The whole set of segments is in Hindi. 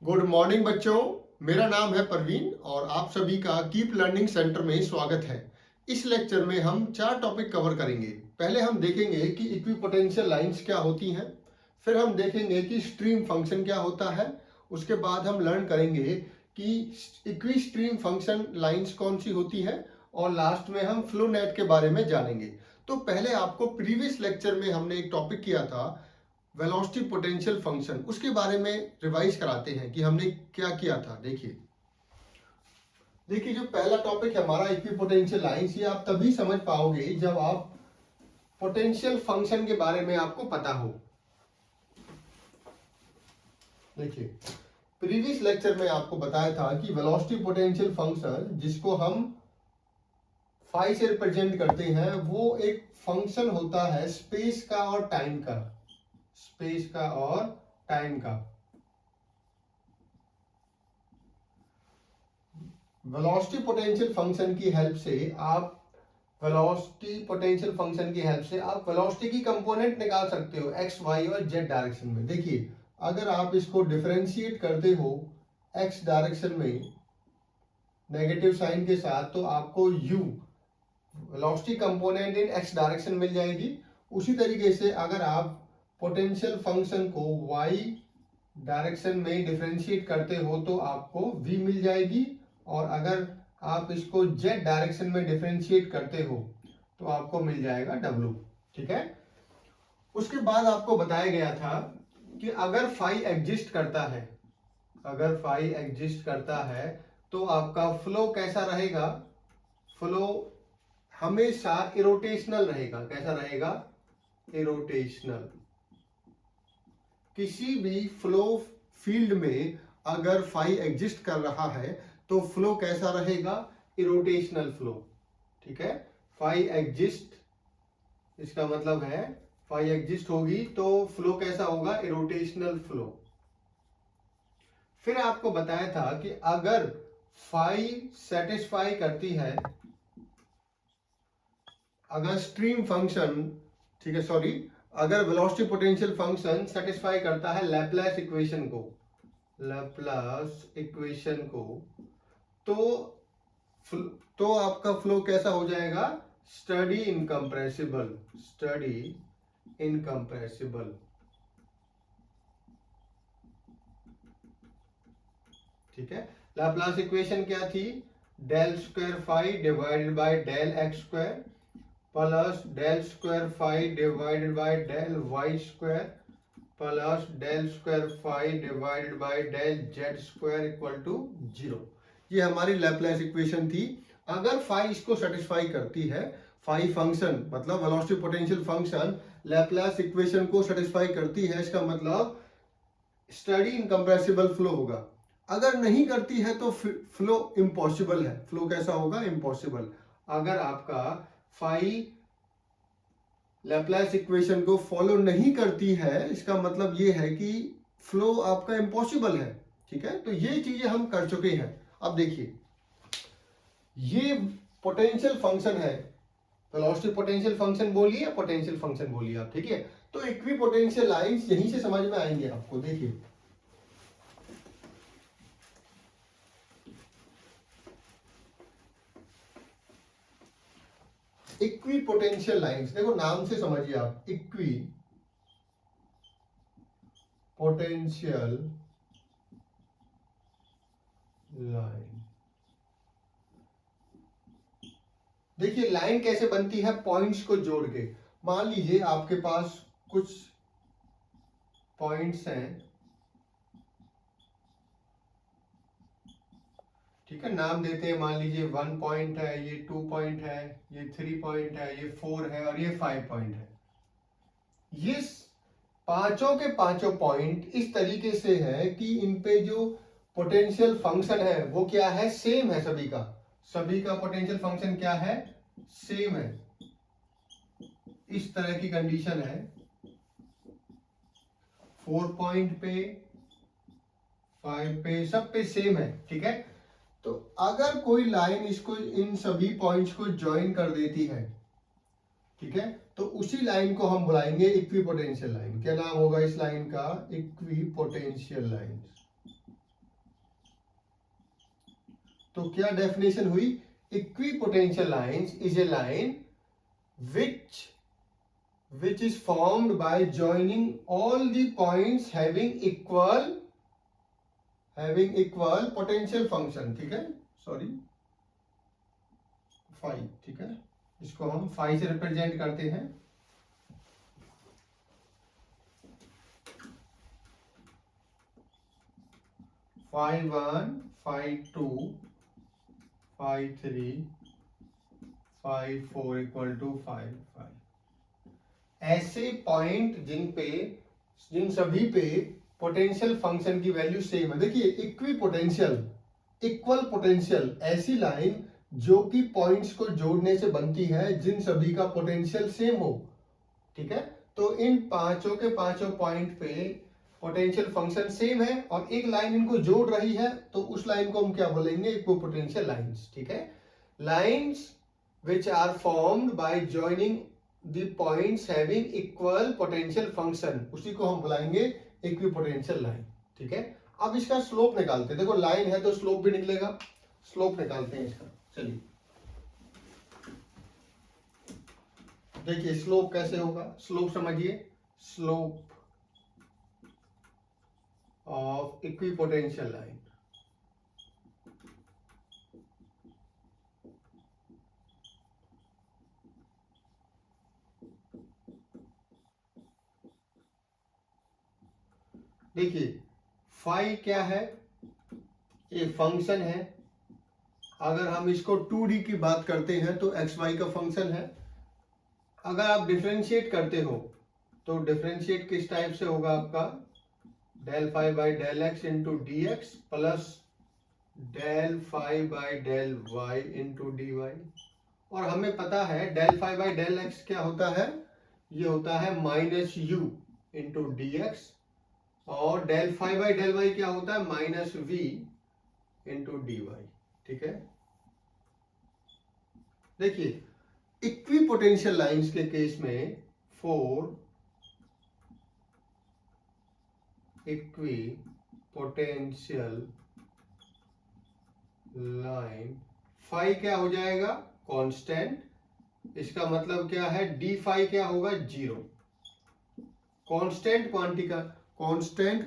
गुड मॉर्निंग बच्चों। मेरा नाम है परवीन और आप सभी का कीप लर्निंग सेंटर में स्वागत है। इस लेक्चर में हम 4 टॉपिक कवर करेंगे। पहले हम देखेंगे कि इक्विपोटेंशियल लाइंस क्या होती हैं, फिर हम देखेंगे कि स्ट्रीम फंक्शन क्या होता है, उसके बाद हम लर्न करेंगे कि इक्वी स्ट्रीम फंक्शन लाइंस कौन सी होती है और लास्ट में हम फ्लो नेट के बारे में जानेंगे। तो पहले आपको प्रीवियस लेक्चर में हमने एक टॉपिक किया था वेलोसिटी पोटेंशियल फंक्शन, उसके बारे में रिवाइज कराते हैं कि हमने क्या किया था। देखिए देखिए जो पहला टॉपिक है हमारा इक्विपोटेंशियल लाइंस, ये आप तभी समझ पाओगे जब आप पोटेंशियल फंक्शन के बारे में आपको पता हो। देखिए प्रीवियस लेक्चर में आपको बताया था कि वेलोसिटी पोटेंशियल फंक्शन, जिसको हम फाई से रिप्रेजेंट करते हैं, वो एक फंक्शन होता है स्पेस का और टाइम का। स्पेस का और टाइम का। वेलोसिटी पोटेंशियल फंक्शन की हेल्प से आप वेलोसिटी की कंपोनेंट निकाल सकते हो एक्स वाई और जेड डायरेक्शन में। देखिए अगर आप इसको डिफरेंशिएट करते हो एक्स डायरेक्शन में नेगेटिव साइन के साथ, तो आपको u velocity component in x direction मिल जाएगी। उसी तरीके से अगर आप पोटेंशियल फंक्शन को वाई डायरेक्शन में डिफरेंशिएट करते हो तो आपको v मिल जाएगी, और अगर आप इसको z डायरेक्शन में डिफरेंशिएट करते हो तो आपको मिल जाएगा w। ठीक है। उसके बाद आपको बताया गया था कि अगर फाई एग्जिस्ट करता है तो आपका फ्लो कैसा रहेगा। फ्लो हमेशा इरोटेशनल रहेगा। कैसा रहेगा? इरोटेशनल। किसी भी फ्लो फील्ड में अगर फाई एग्जिस्ट कर रहा है तो फ्लो कैसा रहेगा? Irrotational flow. ठीक है। फाई एग्जिस्ट, इसका मतलब है फाई एग्जिस्ट होगी तो फ्लो कैसा होगा? Irrotational flow. फिर आपको बताया था कि अगर फाई सेटिस्फाई करती है, अगर स्ट्रीम फंक्शन, ठीक है सॉरी, अगर वेलोसिटी पोटेंशियल फंक्शन सेटिस्फाई करता है लैप्लास इक्वेशन को, तो आपका फ्लो कैसा हो जाएगा? Steady incompressible. ठीक है। लैप्लास इक्वेशन क्या थी? Del square phi divided by del x square plus del square phi divided by del Y square plus del square phi divided by del Z square equal to 0। ये हमारी लैप्लास इक्वेशन थी। अगर फाई इसको सेटिस्फाई करती है, फाई फंक्शन मतलब velocity potential function Laplace equation को सेटिस्फाई करती है, इसका मतलब स्टडी इनकम्प्रेसिबल फ्लो होगा। अगर नहीं करती है तो फ्लो इम्पॉसिबल है। फ्लो कैसा होगा? इम्पॉसिबल। अगर आपका फाई लैप्लास इक्वेशन को फॉलो नहीं करती है, इसका मतलब ये है कि फ्लो आपका इम्पॉसिबल है। ठीक है। तो ये चीजें हम कर चुके हैं। अब देखिए ये पोटेंशियल फंक्शन है, वेलोसिटी पोटेंशियल फंक्शन बोलिए या पोटेंशियल फंक्शन बोलिए आप। ठीक है। तो इक्वी पोटेंशियल लाइंस यहीं से समझ में आएंगे आपको। देखिए इक्वी पोटेंशियल लाइंस, देखो नाम से समझिए आप, इक्वी पोटेंशियल लाइन। देखिए लाइन कैसे बनती है? पॉइंट्स को जोड़ के। मान लीजिए आपके पास कुछ पॉइंट्स हैं, ठीक है, नाम देते हैं। मान लीजिए 1 पॉइंट है, ये 2 पॉइंट है, ये 3 पॉइंट है, ये 4 है और ये 5 पॉइंट है। ये पांचों के पांचों पॉइंट इस तरीके से है कि इन पे जो पोटेंशियल फंक्शन है वो क्या है? सेम है। सभी का पोटेंशियल फंक्शन क्या है? सेम है। इस तरह की कंडीशन है। 4 पॉइंट पे, 5 पे, सब पे सेम है। ठीक है। तो अगर कोई लाइन इसको, इन सभी पॉइंट्स को ज्वाइन कर देती है, ठीक है, तो उसी लाइन को हम बुलाएंगे इक्विपोटेंशियल लाइन। क्या नाम होगा इस लाइन का? Equipotential line. तो क्या डेफिनेशन हुई? Equipotential lines is a line which is formed by joining all the points having equal potential function. ठीक है, सॉरी फाई, ठीक है, इसको हम फाई से रिप्रेजेंट करते हैं। Phi 1, phi 2, phi 3, phi 4 equal to phi 5। ऐसे पॉइंट जिन सभी पे पोटेंशियल फंक्शन की वैल्यू सेम है। देखिए इक्वल पोटेंशियल ऐसी लाइन जो कि पॉइंट्स को जोड़ने से बनती है जिन सभी का पोटेंशियल सेम हो। ठीक है, तो इन पांचों के पांचों पॉइंट पे पोटेंशियल फंक्शन सेम है और एक लाइन इनको जोड़ रही है, तो उस लाइन को हम क्या बोलेंगे? Equipotential lines. ठीक है, lines which are formed by joining the points having equal potential function, उसी को हम बुलाएंगे इक्विपोटेंशियल लाइन। ठीक है, अब इसका स्लोप निकालते हैं। देखो लाइन है तो स्लोप भी निकलेगा, स्लोप निकालते हैं इसका। चलिए देखिए स्लोप कैसे होगा। स्लोप समझिए, स्लोप ऑफ इक्विपोटेंशियल लाइन। देखिए फाई क्या है? ये फंक्शन है। अगर हम इसको 2D की बात करते हैं तो एक्स वाई का फंक्शन है। अगर आप डिफरेंशिएट करते हो तो डिफरेंशिएट किस टाइप से होगा आपका? Del phi by del x into d x plus del phi by del y into d y. और हमें पता है del phi by del x क्या होता है? ये होता है minus u into d x, और del phi by del y क्या होता है? Minus v into d Y. ठीक है, देखिए इक्विपोटेंशियल लाइंस के केस में फोर इक्विपोटेंशियल लाइन, फाई क्या हो जाएगा? कांस्टेंट। इसका मतलब क्या है? डी फाई क्या होगा? 0। कांस्टेंट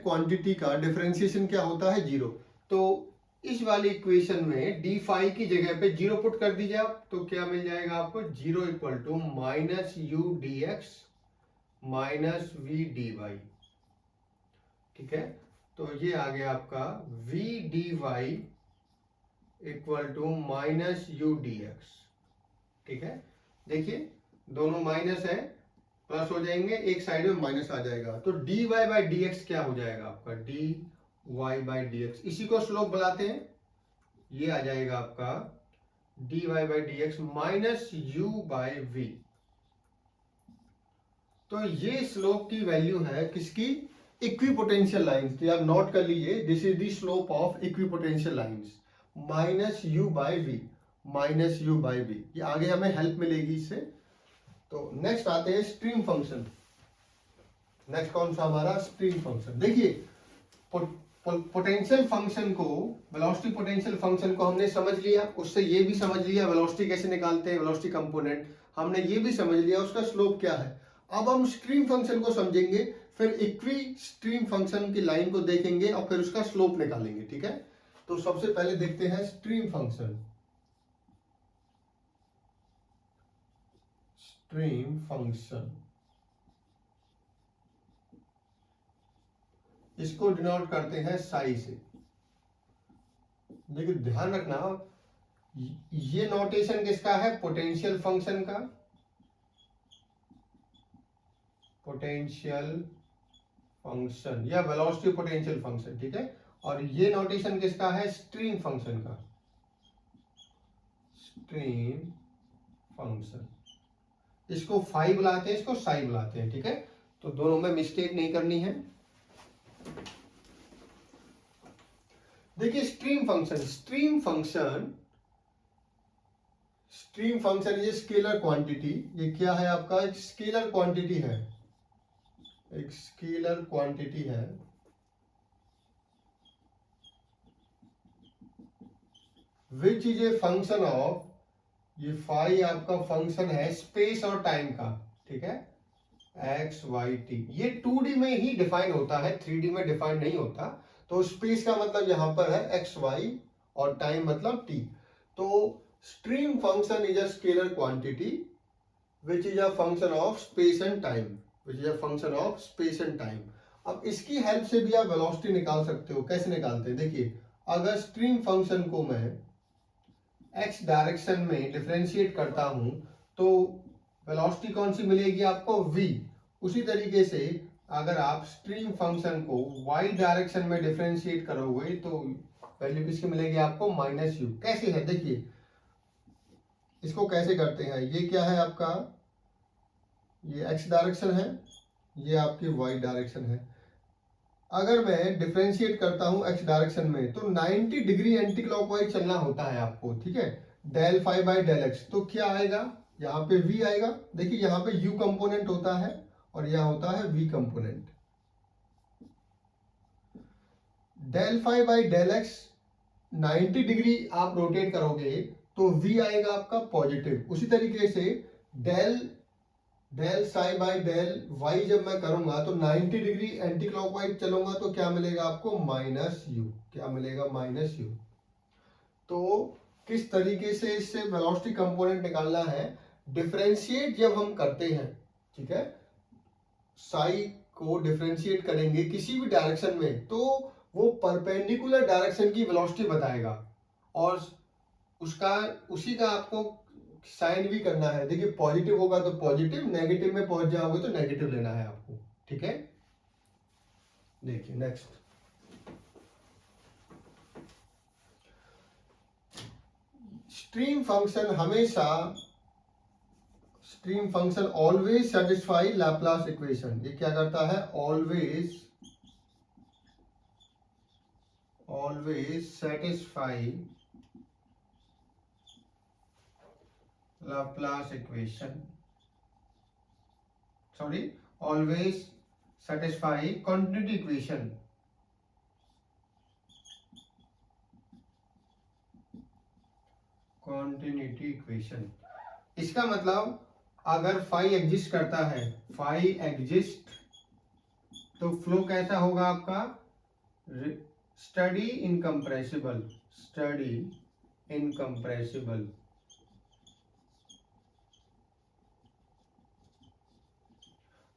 क्वांटिटी का डिफरेंशिएशन क्या होता है? 0। तो इस वाली इक्वेशन में डी फाई की जगह पे 0 पुट कर दीजिए आप, तो क्या मिल जाएगा आपको? 0 equal to minus you D x minus V D Y. ठीक है, तो ये आ गया आपका v dy equal to minus you D X. ठीक है, देखिए दोनों माइनस है, प्लस हो जाएंगे, एक साइड में माइनस आ जाएगा, तो dy बाई डी एक्स क्या हो जाएगा आपका? dy by D x. इसी को स्लोप बुलाते हैं। ये आ जाएगा आपका dy by D x minus you by V. तो ये स्लोप की वैल्यू है किसकी? इक्विपोटेंशियल लाइंस की। आप नोट कर लीजिए, this is the slope of equipotential lines, minus you by we, minus you by we. ये आगे हमें हेल्प मिलेगी इससे। तो नेक्स्ट आते हैं स्ट्रीम फंक्शन। नेक्स्ट कौन सा हमारा? Stream function. देखिए पोटेंशियल फंक्शन को, वेलोसिटी पोटेंशियल फंक्शन को हमने समझ लिया, उससे ये भी समझ लिया वेलोसिटी कैसे निकालते हैं, वेलोसिटी कंपोनेंट हमने ये भी समझ लिया, उसका स्लोप क्या है। अब हम स्ट्रीम फंक्शन को समझेंगे, फिर इक्वी स्ट्रीम फंक्शन की लाइन को देखेंगे और फिर उसका स्लोप निकालेंगे। ठीक है, तो सबसे पहले देखते हैं स्ट्रीम फंक्शन। स्ट्रीम फंक्शन इसको डिनोट करते हैं साई से। देखिए ध्यान रखना, ये नोटेशन किसका है? पोटेंशियल फंक्शन का, पोटेंशियल फंक्शन या वेलोसिटी पोटेंशियल फंक्शन। ठीक है, और ये नोटेशन किसका है? स्ट्रीम फंक्शन का, स्ट्रीम फंक्शन। इसको फाई बुलाते हैं, इसको साई बुलाते हैं। ठीक है, तो दोनों में मिस्टेक नहीं करनी है। देखिए स्ट्रीम फंक्शन, स्ट्रीम फंक्शन ये स्केलर क्वांटिटी, ये क्या है आपका? एक स्केलर क्वांटिटी है, एक स्केलर क्वांटिटी है which is a function of, ये फाई आपका फंक्शन है स्पेस और टाइम का, ठीक है, एक्स वाई टी। ये 2D में ही डिफाइन होता है, 3D में डिफाइन नहीं होता। तो स्पेस का मतलब यहां पर है एक्स वाई और टाइम मतलब टी। तो stream function is a scalar quantity which is a function of space and time, which is a function of space and time. अब इसकी हेल्प से भी आप वेलोसिटी निकाल सकते हो। कैसे निकालते हैं, देखिए, अगर स्ट्रीम फंक्शन को मैं एक्स डायरेक्शन में डिफरेंशिएट करता हूं तो वेलोसिटी कौन सी मिलेगी आपको, v। उसी तरीके से अगर आप स्ट्रीम फंक्शन को y डायरेक्शन में डिफरेंशिएट करोगे तो वैल्यू किसकी मिलेगी आपको, माइनस यू। कैसे है, देखिए इसको कैसे करते हैं। ये क्या है आपका, ये x डायरेक्शन है, ये आपकी y डायरेक्शन है। अगर मैं डिफरेंशिएट करता हूं x डायरेक्शन में तो 90 डिग्री एंटी क्लॉकवाइज चलना होता है आपको, ठीक है। Del phi by del X, तो क्या आएगा, यहाँ पे v आएगा। देखिए यहाँ पे u कंपोनेंट होता है और यहाँ होता है v component. Del phi by del X 90 degree आप रोटेट करोगे तो v आएगा आपका पॉजिटिव। उसी तरीके से del del psi by del Y जब मैं करूंगा तो 90 डिग्री एंटी क्लॉकवाइज चलूंगा तो क्या मिलेगा आपको, माइनस यू। क्या मिलेगा, माइनस यू। तो किस तरीके से इससे वेलोसिटी कंपोनेंट निकालना है, डिफरेंशिएट जब हम करते हैं, ठीक है, साई को डिफरेंशिएट करेंगे किसी भी डायरेक्शन में तो वो परपेंडिकुलर डायरेक्शन की वेलोसिटी बताएगा और उसका उसी का आपको साइन भी करना है। देखिए पॉजिटिव होगा तो पॉजिटिव, नेगेटिव में पहुंच जाओगे तो नेगेटिव लेना है आपको, ठीक है। देखिए नेक्स्ट, स्ट्रीम फंक्शन हमेशा, stream function always satisfy Laplace equation. ये क्या करता है, always satisfy Laplace equation, sorry, always satisfy continuity equation, continuity equation। इसका मतलब अगर फाई एग्जिस्ट करता है, फाई एग्जिस्ट, तो फ्लो कैसा होगा आपका, स्टडी इनकम्प्रेसिबल, स्टडी इनकम्प्रेसिबल।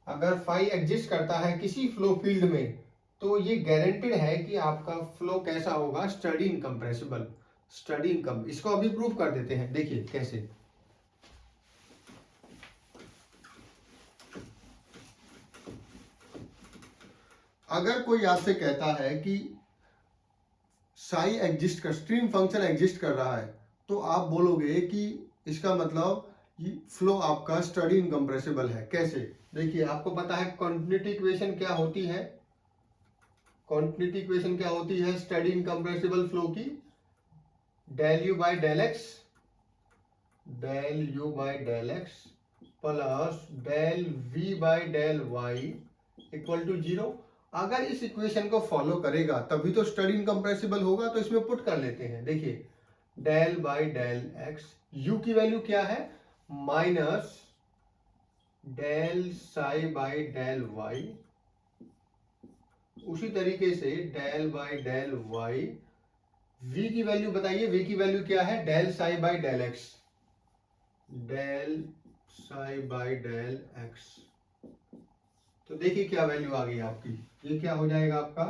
अगर फाई एग्जिस्ट करता है किसी फ्लो फील्ड में तो ये गारंटेड है कि आपका फ्लो कैसा होगा, स्टडी इनकम्प्रेसिबल, स्टडी इनकम। इसको अभी प्रूफ कर देते हैं, देखिए कैसे। अगर कोई आपसे कहता है कि साई एग्जिस्ट कर, स्ट्रीम फंक्शन एग्जिस्ट कर रहा है तो आप बोलोगे कि इसका मतलब ये फ्लो आपका स्टडी इनकम्प्रेसिबल है। कैसे, देखिए आपको पता है कॉन्टिन्यूटी इक्वेशन क्या होती है, कॉन्टिन्यूटी इक्वेशन क्या होती है स्टडी इनकम्प्रेसिबल फ्लो की, del U by del X, del U by del X plus del V by del Y equal to 0। अगर इस इक्वेशन को फॉलो करेगा तभी तो स्टडी इनकम्प्रेसिबल होगा। तो इसमें पुट कर लेते हैं, देखिए del by del X, U की वैल्यू क्या है, minus del psi by del Y, उसी तरीके से del by del Y. v की वैल्यू बताइए, v की वैल्यू क्या है, del psi by del X, del psi by del X. तो देखिए क्या वैल्यू आ गई आपकी, ये क्या हो जाएगा आपका,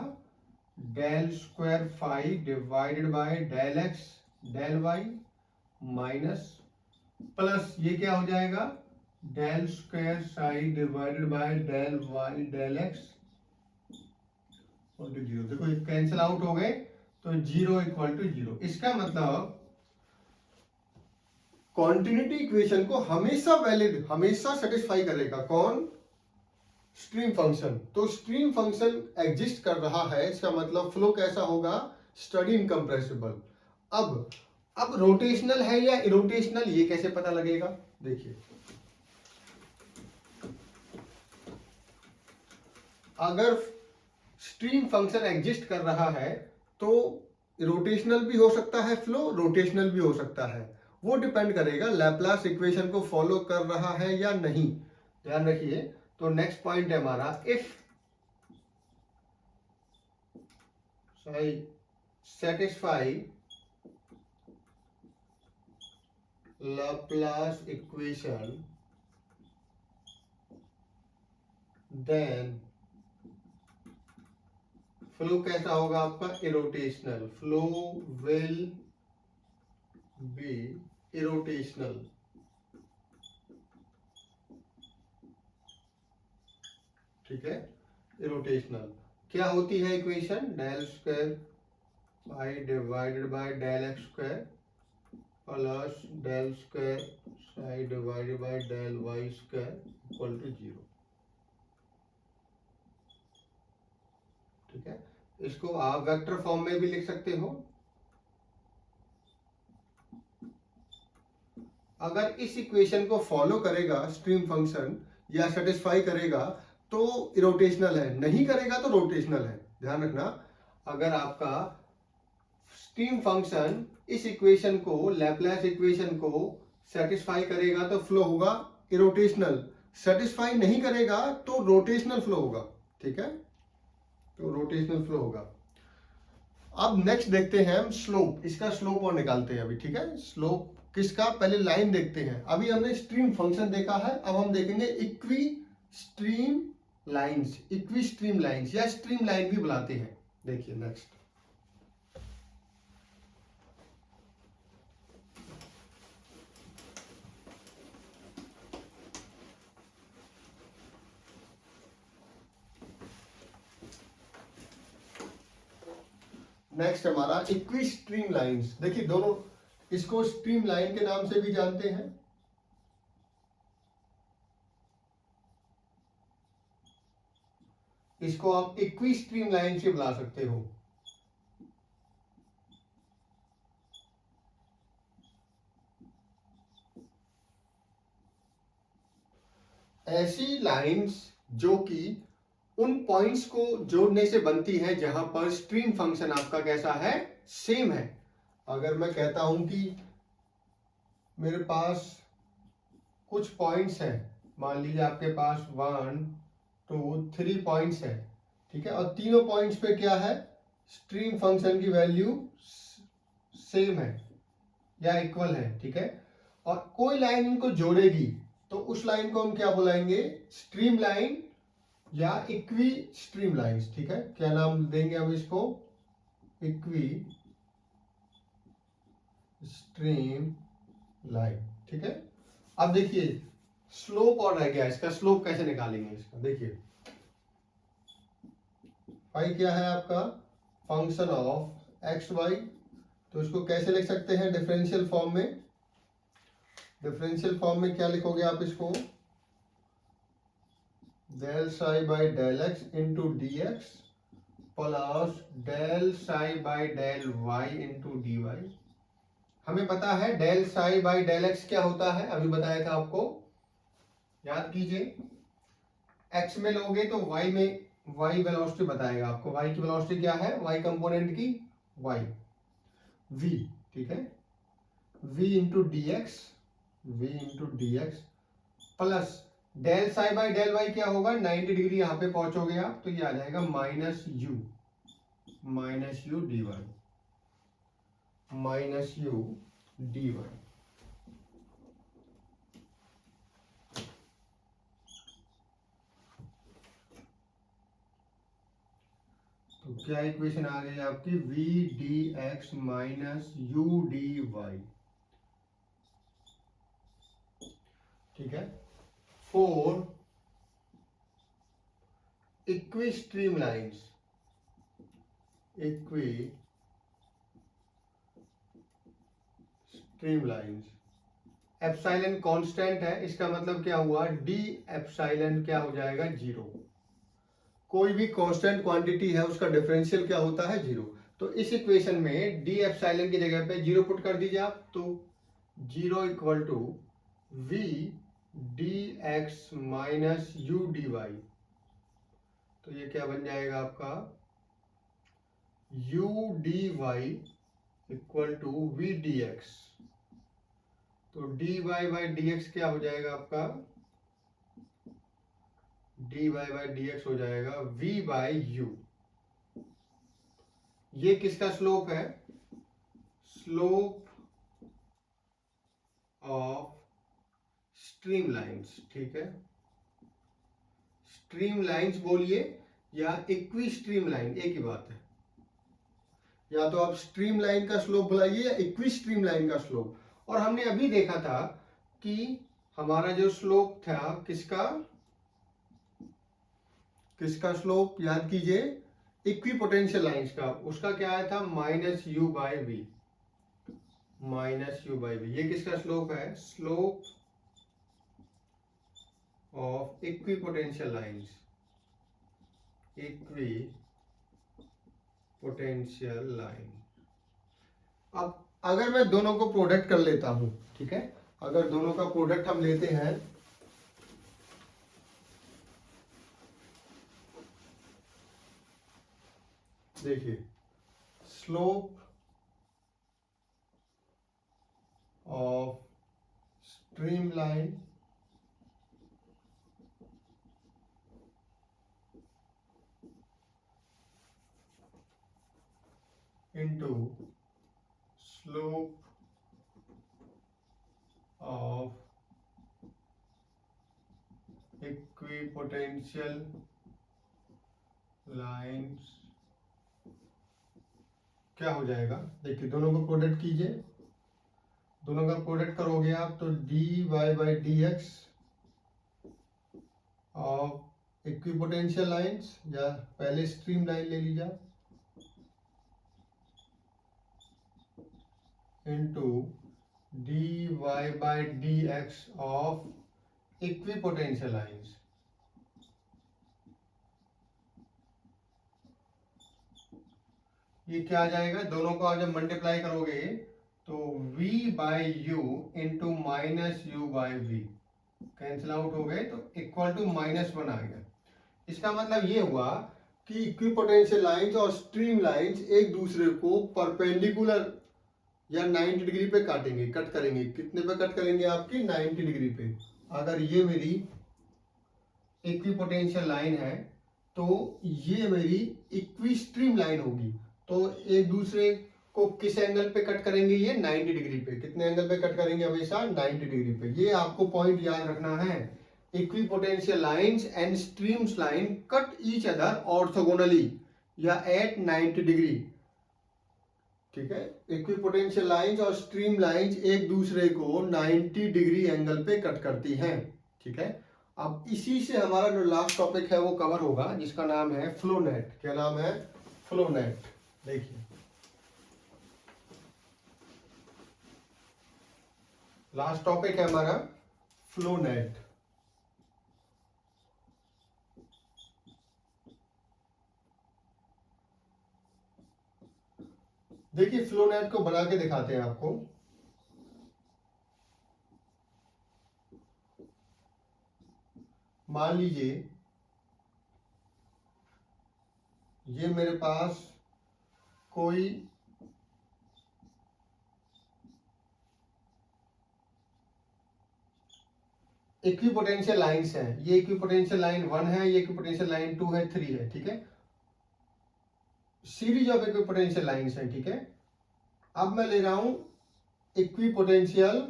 del square phi divided by del X del Y minus plus ये क्या हो जाएगा, del square psi divided by del Y del X equal to 0। देखो ये कैंसिल आउट हो गए तो 0 इक्वल टू 0। इसका मतलब कॉन्टिन्यूटी इक्वेशन को हमेशा वैलिड, हमेशा सेटिस्फाई करेगा कौन, स्ट्रीम फंक्शन। तो स्ट्रीम फंक्शन एग्जिस्ट कर रहा है, इसका मतलब फ्लो कैसा होगा, स्टडी इनकम्प्रेसिबल। अब रोटेशनल है या इरोटेशनल, ये कैसे पता लगेगा, देखिए अगर स्ट्रीम फंक्शन एग्जिस्ट कर रहा है तो रोटेशनल भी हो सकता है फ्लो, रोटेशनल भी हो सकता है, वो डिपेंड करेगा लैपलास इक्वेशन को फॉलो कर रहा है या नहीं। ध्यान रखिए। तो नेक्स्ट पॉइंट है हमारा, if satisfy Laplace equation then flow कैसा होगा आपका, irrotational. Flow will be irrotational. ठीक है, इरोटेशनल। क्या होती है equation, del square phi divided by del x square plus del square psi divided by del Y square equal to 0। ठीक है, इसको आप वेक्टर फॉर्म में भी लिख सकते हो। अगर इस इक्वेशन को फॉलो करेगा स्ट्रीम फंक्शन या सेटिस्फाई करेगा तो इरोटेशनल है, नहीं करेगा तो रोटेशनल है। ध्यान रखना, अगर आपका स्ट्रीम फंक्शन इस इक्वेशन को, लैपलास इक्वेशन को सेटिस्फाई करेगा तो फ्लो होगा इरोटेशनल, सेटिस्फाई नहीं करेगा तो रोटेशनल फ्लो होगा। ठीक है, तो रोटेशनल फ्लो होगा। अब नेक्स्ट देखते हैं हम स्लोप, इसका स्लोप और निकालते हैं अभी। ठीक है, स्लोप किसका, पहले लाइन देखते हैं। अभी हमने स्ट्रीम फंक्शन देखा है, अब हम देखेंगे equi stream lines, equi stream lines या स्ट्रीम लाइन भी बुलाते हैं। देखिए नेक्स्ट, नेक्स्ट हमारा इक्वी स्ट्रीम लाइंस। देखिए दोनों, इसको स्ट्रीम लाइन के नाम से भी जानते हैं, इसको आप इक्वी स्ट्रीम लाइन से बुला सकते हो। ऐसी लाइंस जो कि उन पॉइंट्स को जोड़ने से बनती है जहां पर स्ट्रीम फंक्शन आपका कैसा है, सेम है। अगर मैं कहता हूं कि मेरे पास कुछ पॉइंट्स हैं, मान लीजिए आपके पास 1 2 3 पॉइंट्स हैं। ठीक है, और तीनों पॉइंट्स पे क्या है, स्ट्रीम फंक्शन की वैल्यू सेम है या इक्वल है। ठीक है, और कोई लाइन इनको जोड़ेगी तो उस लाइन को हम क्या बुलाएंगे, स्ट्रीम लाइन या इक्वी स्ट्रीम लाइंस। ठीक है, क्या नाम देंगे हम इसको, इक्वी स्ट्रीम लाइन। ठीक है, अब देखिए स्लोप और रह गया, इसका स्लोप कैसे निकालेंगे इसका। देखिए फाई क्या है आपका, फंक्शन ऑफ एक्स वाई, तो इसको कैसे लिख सकते हैं, डिफरेंशियल फॉर्म में। डिफरेंशियल फॉर्म में क्या लिखोगे आप इसको, del psi by del x into d x plus del psi by del y into d y. हमें पता है del psi by del x क्या होता है, अभी बताया था आपको, याद कीजिए। एक्स में लोगे तो वाई में, वाई वेलोसिटी बताएगा आपको, वाई की वेलोसिटी क्या है, वाई कंपोनेंट की वाई वी। ठीक है, v into d x, v into d x plus del psi by del y क्या होगा, 90 डिग्री यहां पे पहुंचोगे आप तो ये आ जाएगा minus you d y, minus you d y. तो क्या इक्वेशन आ गई आपकी, v d x minus you d Y. ठीक है, for equi stream lines, equi stream lines. Epsilon constant है, इसका मतलब क्या हुआ, डी एप्सिलॉन क्या हो जाएगा, 0। कोई भी कांस्टेंट क्वांटिटी है उसका डिफरेंशियल क्या होता है, 0। तो इस इक्वेशन में डी एप्सिलॉन की जगह पे 0 पुट कर दीजिए आप, तो 0 equal to v d x minus you d y. तो ये क्या बन जाएगा आपका, u dy equal to v dx। तो dy बाई dx क्या हो जाएगा आपका, dy बाई dx हो जाएगा v बाई u। ये किसका स्लोप है, स्लोप ऑफ स्ट्रीम लाइंस, ठीक है। स्ट्रीम लाइंस बोलिए या इक्वी स्ट्रीम लाइन, एक ही बात है। या तो आप स्ट्रीम लाइन का स्लोप बुलाइए या इक्वी स्ट्रीम लाइन का स्लोप। और हमने अभी देखा था कि हमारा जो स्लोप था किसका, किसका स्लोप याद कीजिए, इक्वी पोटेंशियल लाइंस का, उसका क्या आया था, minus you by we, minus you by we. ये किसका स्लोप है, slope of equi potential lines, equi potential line. अब अगर मैं दोनों को प्रोडक्ट कर लेता हूं, ठीक है, अगर दोनों का प्रोडक्ट हम लेते हैं, देखिए slope of stream line into slope of equipotential lines क्या हो जाएगा, देखिए दोनों को प्रोडक्ट कीजिए, दोनों का प्रोडक्ट करोगे आप तो dy by dx of equipotential lines, या पहले स्ट्रीम लाइन ले लीजिए into dy by dx of equipotential lines. ये क्या आ जाएगा, दोनों को आप जब मल्टीप्लाई करोगे तो v by u into minus you by v, cancel out हो गए तो इक्वल टू -1 आ गया। इसका मतलब ये हुआ कि इक्विपोटेंशियल लाइंस और स्ट्रीम लाइंस एक दूसरे को परपेंडिकुलर या 90 डिग्री पे काटेंगे, कट करेंगे। कितने पे कट करेंगे, आपकी 90 डिग्री पे। अगर ये मेरी इक्विपोटेंशियल लाइन है तो ये मेरी इक्वी स्ट्रीम लाइन होगी, तो एक दूसरे को किस एंगल पे कट करेंगे, ये 90 डिग्री पे। कितने एंगल पे कट करेंगे, हमेशा 90 डिग्री पे। ये आपको पॉइंट याद रखना है, equipotential lines and streams line cut each other orthogonally या एट 90 डिग्री, ठीक है। इक्विपोटेंशियल लाइंस और स्ट्रीम लाइंस एक दूसरे को 90 डिग्री एंगल पे कट करती हैं, ठीक है। अब इसी से हमारा जो लास्ट टॉपिक है वो कवर होगा, जिसका नाम है फ्लो नेट। क्या नाम है, फ्लो नेट। देखिए लास्ट टॉपिक है हमारा फ्लो नेट। देखिए फ्लो नेट को बना के दिखाते हैं आपको। मान लीजिए ये मेरे पास कोई इक्विपोटेंशियल लाइंस है, ये इक्विपोटेंशियल लाइन 1 है, ये इक्विपोटेंशियल लाइन 2 है, 3 है, ठीक है। सीरीज ऑफ इक्विपोटेंशियल लाइंस है, ठीक है। अब मैं ले रहा हूं equipotential,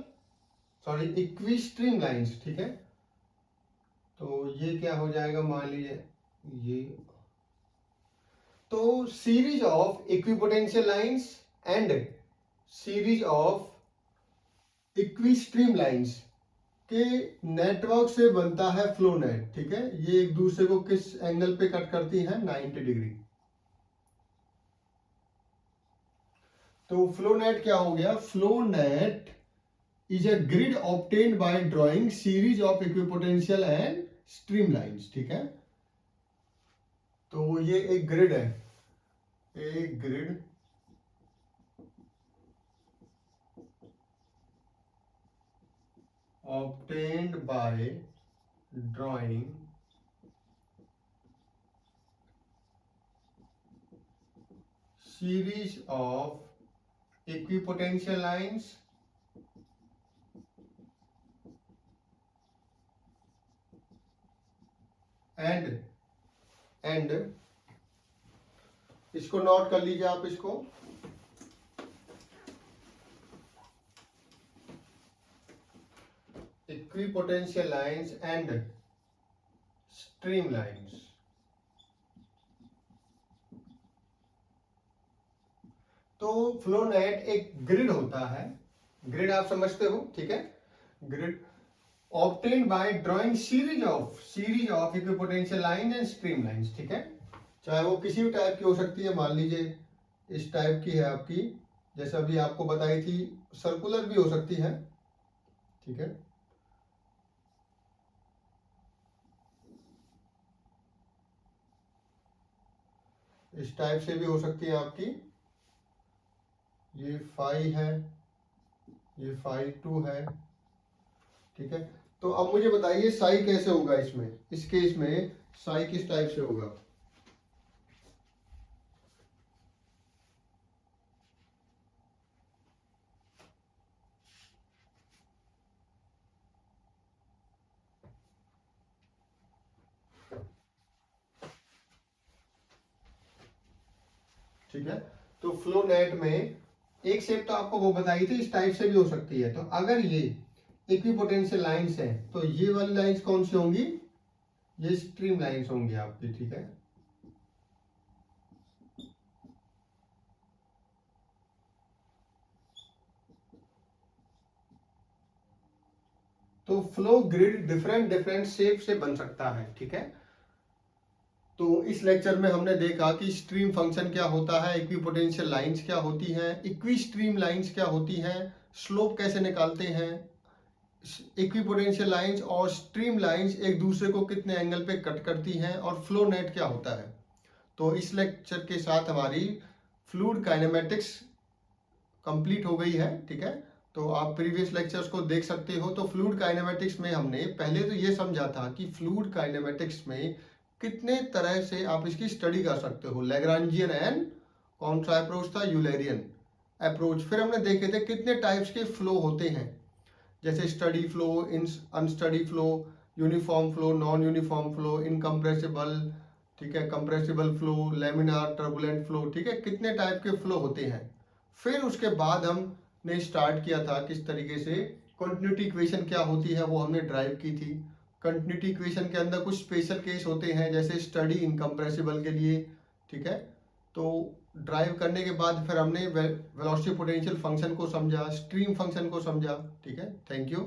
sorry equi stream lines, ठीक है। तो ये क्या हो जाएगा, मान लीजिए ये, तो series of equipotential lines and series of equi stream lines के नेटवर्क से बनता है फ्लो नेट, ठीक है। ये एक दूसरे को किस एंगल पे कट करती है, 90 डिग्री। तो फ्लो नेट क्या हो गया, flow net is a grid obtained by drawing series of equipotential and stream lines, ठीक है। तो ये एक ग्रिड है, एक grid obtained by drawing series of equipotential lines and इसको नोट कर लीजिए आप, इसको equipotential lines and streamlines। तो फ्लो नेट एक ग्रिड होता है, ग्रिड आप समझते हो, ठीक है। Grid obtained by drawing series of equipotential line and stream lines, ठीक है। चाहे वो किसी भी टाइप की हो सकती है, मान लीजिए इस टाइप की है आपकी, जैसे अभी आपको बताई थी, सर्कुलर भी हो सकती है, ठीक है। इस टाइप से भी हो सकती है आपकी, ये फाई है, ये फाई 2 है, ठीक है। तो अब मुझे बताइए साई कैसे होगा इसमें, इस केस में साई किस टाइप से होगा। ठीक है, तो फ्लो नेट में एक शेप तो आपको वो बताई थी, इस टाइप से भी हो सकती है। तो अगर ये इक्विपोटेंशियल लाइंस है तो ये वाली लाइंस कौन सी होंगी, ये स्ट्रीम लाइंस होंगी आपकी, ठीक है। तो flow grid different different shape से बन सकता है, ठीक है। तो इस लेक्चर में हमने देखा कि स्ट्रीम फंक्शन क्या होता है, इक्विपोटेंशियल लाइंस क्या होती हैं, इक्वी स्ट्रीम लाइंस क्या होती हैं, स्लोप कैसे निकालते हैं, इक्विपोटेंशियल लाइंस और स्ट्रीम लाइंस एक दूसरे को कितने एंगल पे कट करती हैं, और फ्लो नेट क्या होता है। तो इस लेक्चर के साथ हमारी फ्लूइड काइनेमेटिक्स कंप्लीट हो गई है, ठीक है। तो आप प्रीवियस लेक्चर्स को देख सकते हो। तो फ्लूइड काइनेमेटिक्स में हमने पहले तो ये समझा था कि फ्लूइड काइनेमेटिक्स में कितने तरह से आप इसकी स्टडी कर सकते हो, लैग्रांजियन एंड कौन सा अप्रोच था, यूलेरियन अप्रोच। फिर हमने देखे थे कितने टाइप्स के फ्लो होते हैं, जैसे स्टडी फ्लो, इन unsteady flow, uniform flow, non uniform flow, incompressible, ठीक है, compressible flow, laminar, turbulent flow, ठीक है, कितने टाइप के फ्लो होते हैं। फिर उसके बाद हमने स्टार्ट किया था किस तरीके से कंटिन्यूटी इक्वेशन क्या होती है वो हमने ड्राइव की थी। कंटिन्यूटी इक्वेशन के अंदर कुछ स्पेशल केस होते हैं, जैसे स्टडी इनकम्प्रेसिबल के लिए, ठीक है। तो ड्राइव करने के बाद फिर हमने वेलोसिटी पोटेंशियल फंक्शन को समझा, स्ट्रीम फंक्शन को समझा, ठीक है। Thank you.